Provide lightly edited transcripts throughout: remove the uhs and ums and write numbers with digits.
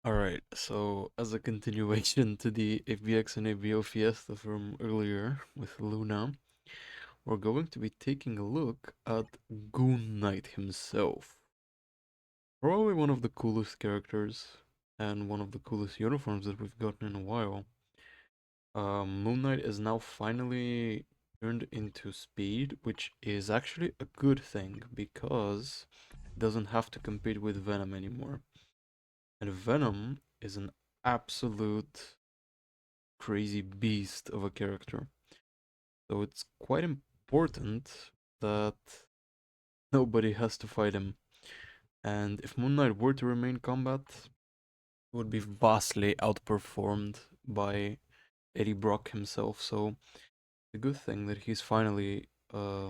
Alright, so as a continuation to the AVX and AVO Fiesta from earlier with Luna, we're going to be taking a look at Goon Knight himself. Probably one of the coolest characters and one of the coolest uniforms that we've gotten in a while. Moon Knight is now finally turned into speed, which is actually a good thing because it doesn't have to compete with Venom anymore. And Venom is an absolute crazy beast of a character. So it's quite important that nobody has to fight him. And if Moon Knight were to remain combat, it would be vastly outperformed by Eddie Brock himself. So it's a good thing that he's finally at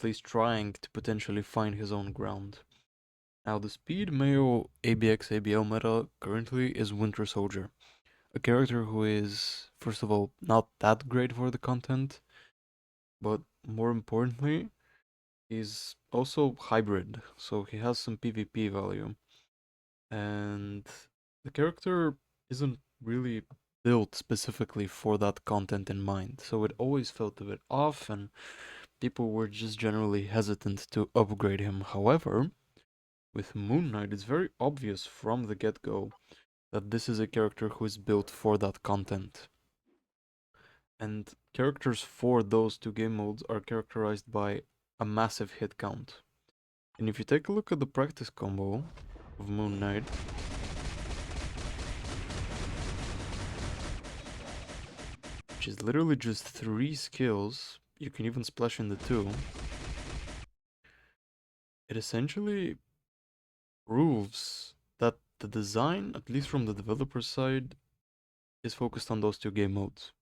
least trying to potentially find his own ground. Now the speed male ABX ABL meta currently is Winter Soldier. A character who is, first of all, not that great for the content, but more importantly, he's also hybrid, so he has some PvP value. And the character isn't really built specifically for that content in mind, so it always felt a bit off, and people were just generally hesitant to upgrade him. However, with Moon Knight, it's very obvious from the get go that this is a character who is built for that content. And characters for those two game modes are characterized by a massive hit count. And if you take a look at the practice combo of Moon Knight, which is literally just 3 skills, you can even splash in the 2, it essentially proves that the design, at least from the developer side, is focused on those two game modes.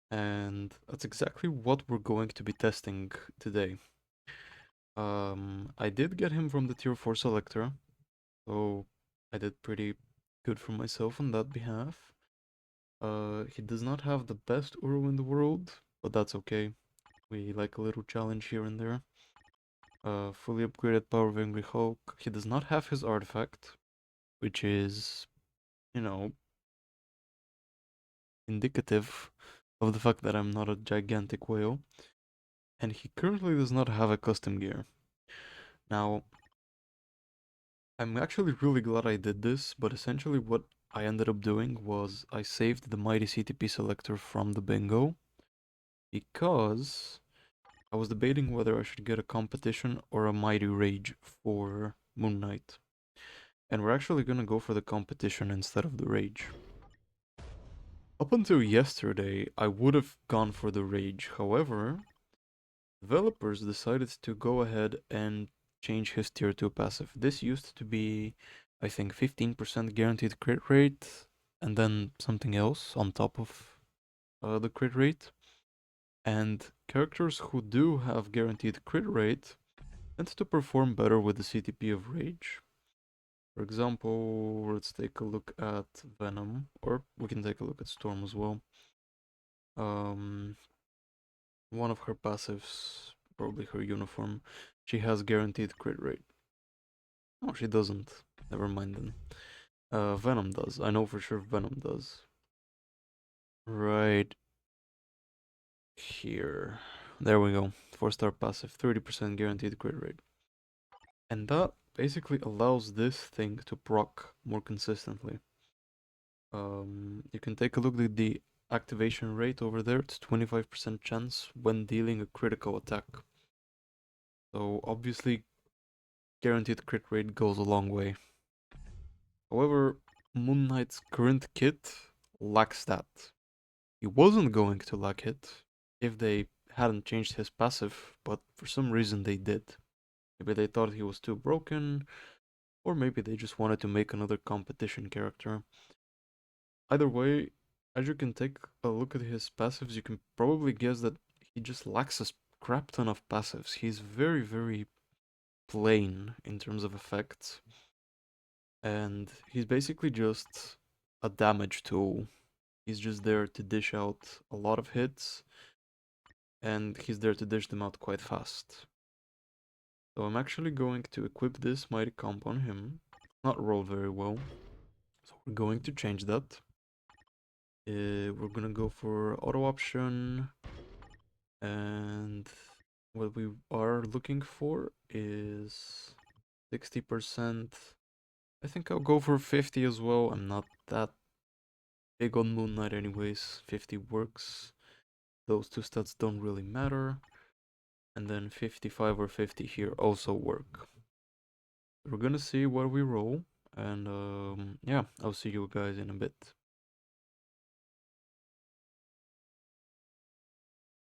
And that's exactly what we're going to be testing today. I did get him from the tier 4 selector, so I did pretty good for myself on that behalf. He does not have the best Uru in the world, but that's okay. We like a little challenge here and there. Fully upgraded Power of Angry Hulk. He does not have his artifact, which is, you know, indicative of the fact that I'm not a gigantic whale. And he currently does not have a custom gear. Now, I'm actually really glad I did this, but essentially what I ended up doing was I saved the Mighty CTP selector from the bingo because I was debating whether I should get a competition or a Mighty Rage for Moon Knight. And we're actually gonna go for the competition instead of the Rage. Up until yesterday, I would have gone for the Rage. However, developers decided to go ahead and change his tier 2 passive. This used to be, I think, 15% guaranteed crit rate, and then something else on top of the crit rate. And characters who do have guaranteed crit rate tend to perform better with the CTP of Rage. For example, let's take a look at Venom, or we can take a look at Storm as well. Um, one of her passives, probably her uniform, she has guaranteed crit rate. Oh, she doesn't. Never mind then. Venom does. I know for sure Venom does. Right here. There we go. 4-star passive, 30% guaranteed crit rate. And that basically allows this thing to proc more consistently. You can take a look at the activation rate over there. It's 25% chance when dealing a critical attack. So obviously, guaranteed crit rate goes a long way. However, Moon Knight's current kit lacks that. He wasn't going to lack it if they hadn't changed his passive, but for some reason they did. Maybe they thought he was too broken, or maybe they just wanted to make another competition character. Either way, as you can take a look at his passives, you can probably guess that he just lacks a crap ton of passives. He's very, very plain in terms of effects, and he's basically just a damage tool. He's just there to dish out a lot of hits, and he's there to dish them out quite fast. So I'm actually going to equip this mighty comp on him. not roll very well. So we're going to change that. We're gonna go for auto option, and what we are looking for is 60%. I think I'll go for 50 as well. I'm not that big on Moon Knight anyways. 50 works. Those two stats don't really matter. And then 55 or 50 here also work. We're gonna see what we roll. And yeah, I'll see you guys in a bit.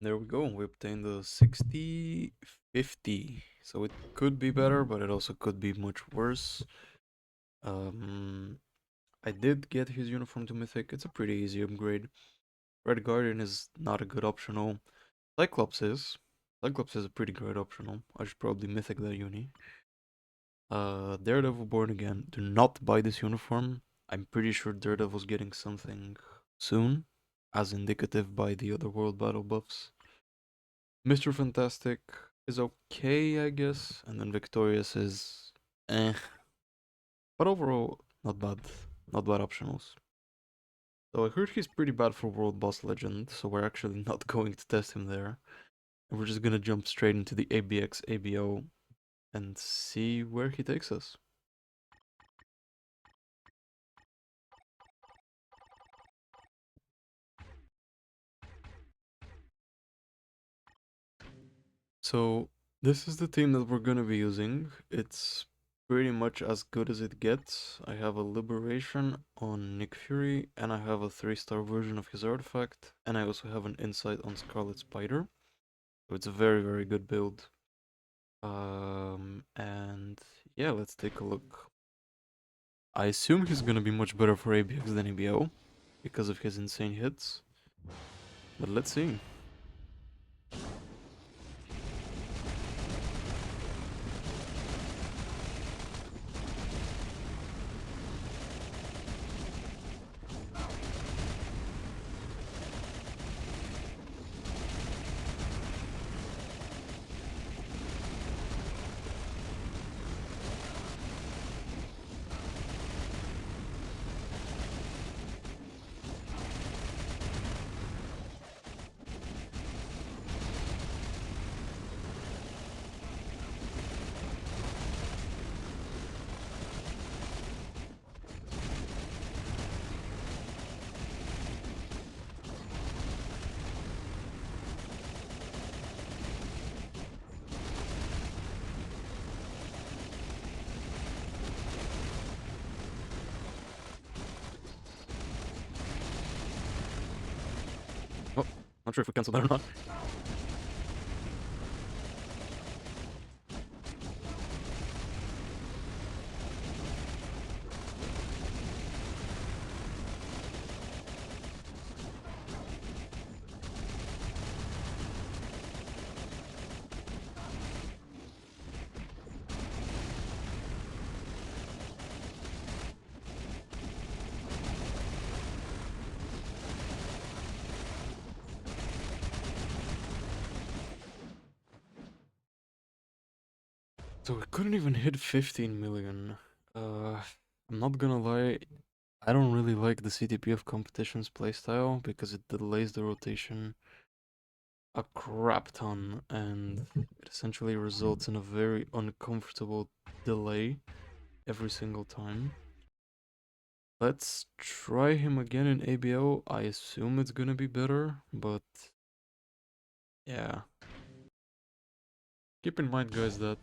There we go. We obtained a 60, 50. So it could be better, but it also could be much worse. I did get his uniform to Mythic. It's a pretty easy upgrade. Red Guardian is not a good optional. Cyclops is. Cyclops is a pretty great optional. I should probably Mythic that uni. Daredevil Born Again. Do not buy this uniform. I'm pretty sure Daredevil's getting something soon, as indicative by the other world battle buffs. Mr. Fantastic is okay, I guess, and then Victorious is eh. But overall, not bad. Not bad optionals. So I heard he's pretty bad for World Boss Legend, so we're actually not going to test him there. And we're just gonna jump straight into the ABX ABO and see where he takes us. So this is the team that we're gonna be using. It's pretty much as good as it gets. I have a Liberation on Nick Fury, and I have a 3-star version of his artifact, and I also have an Insight on Scarlet Spider. So it's a very, very good build. And yeah, let's take a look. I assume he's gonna be much better for ABX than ABO because of his insane hits. But let's see. Oh, not sure if we cancel that or not. So we couldn't even hit 15 million. I'm not gonna lie, I don't really like the CTPF competitions playstyle because it delays the rotation a crap ton and it essentially results in a very uncomfortable delay every single time. Let's try him again in ABO. I assume it's gonna be better, but yeah. Keep in mind, guys, that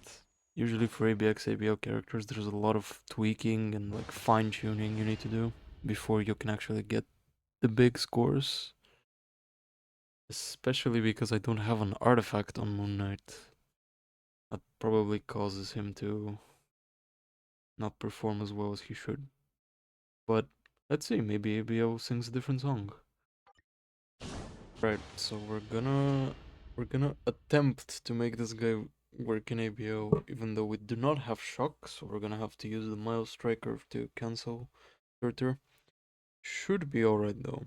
usually for ABX, ABO characters, there's a lot of tweaking and like fine-tuning you need to do before you can actually get the big scores. Especially because I don't have an artifact on Moon Knight. That probably causes him to not perform as well as he should. But let's see, maybe ABO sings a different song. Right, so we're gonna attempt to make this guy work in ABO, even though we do not have shock, so we're gonna have to use the Miles Striker to cancel Turtle. Should be alright though.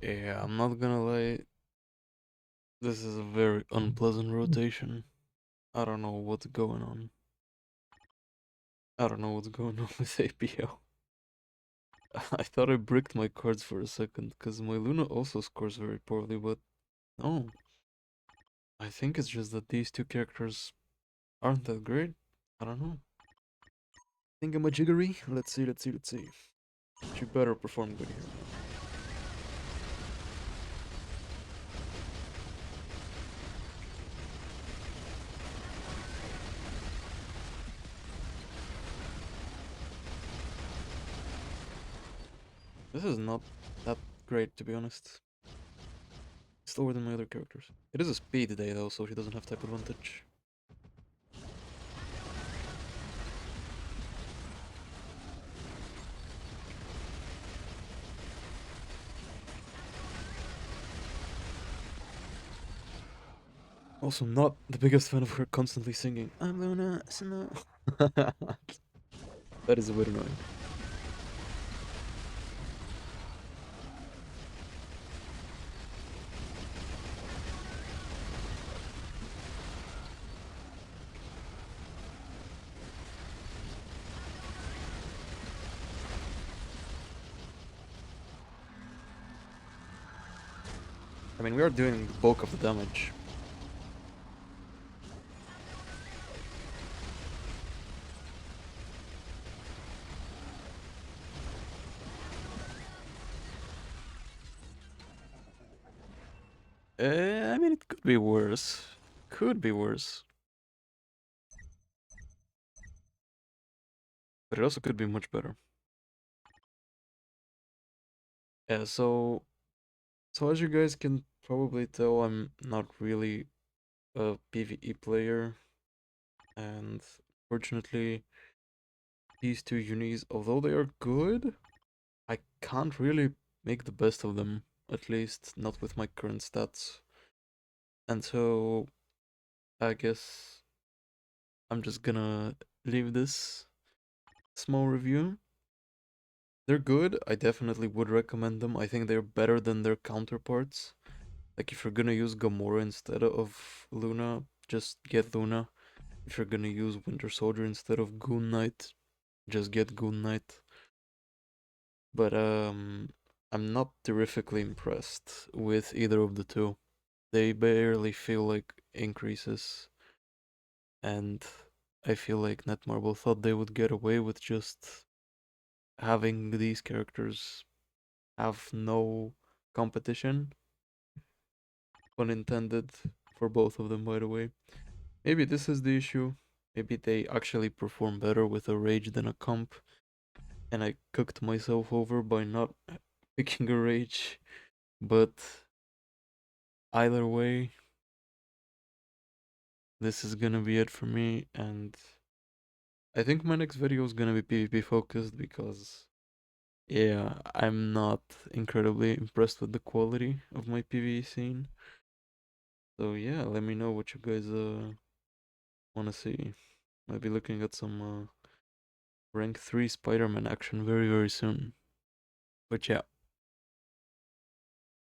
Yeah, I'm not gonna lie. This is a very unpleasant rotation. I don't know what's going on. I don't know what's going on with APL. I thought I bricked my cards for a second, because my Luna also scores very poorly, but no. I think it's just that these two characters aren't that great. I don't know. Think I'm a jiggery? Let's see, let's see, let's see. She better perform good here. This is not that great, to be honest. Slower than my other characters. It is a speed day though, so she doesn't have type advantage. Also, not the biggest fan of her constantly singing, I'm gonna snow. That is a bit annoying. I mean, we are doing the bulk of the damage. I mean, it could be worse. Could be worse. But it also could be much better. Yeah, so as you guys can probably tell, I'm not really a PvE player, and fortunately, these two unis, although they are good, I can't really make the best of them, at least not with my current stats. And so I guess I'm just gonna leave this small review. They're good. I definitely would recommend them. I think they're better than their counterparts. Like if you're gonna use Gamora instead of Luna, just get Luna. If you're gonna use Winter Soldier instead of Goon Knight, just get Goon Knight. But I'm not terrifically impressed with either of the two. They barely feel like increases, and I feel like Netmarble thought they would get away with just having these characters have no competition. Pun intended for both of them, by the way. Maybe this is the issue. Maybe they actually perform better with a rage than a comp, and I cooked myself over by not picking a rage. But either way, this is gonna be it for me, and I think my next video is gonna be PvP focused because, yeah, I'm not incredibly impressed with the quality of my PvE scene. So yeah, let me know what you guys wanna see. Might be looking at some rank 3 Spider-Man action very, very soon. But yeah.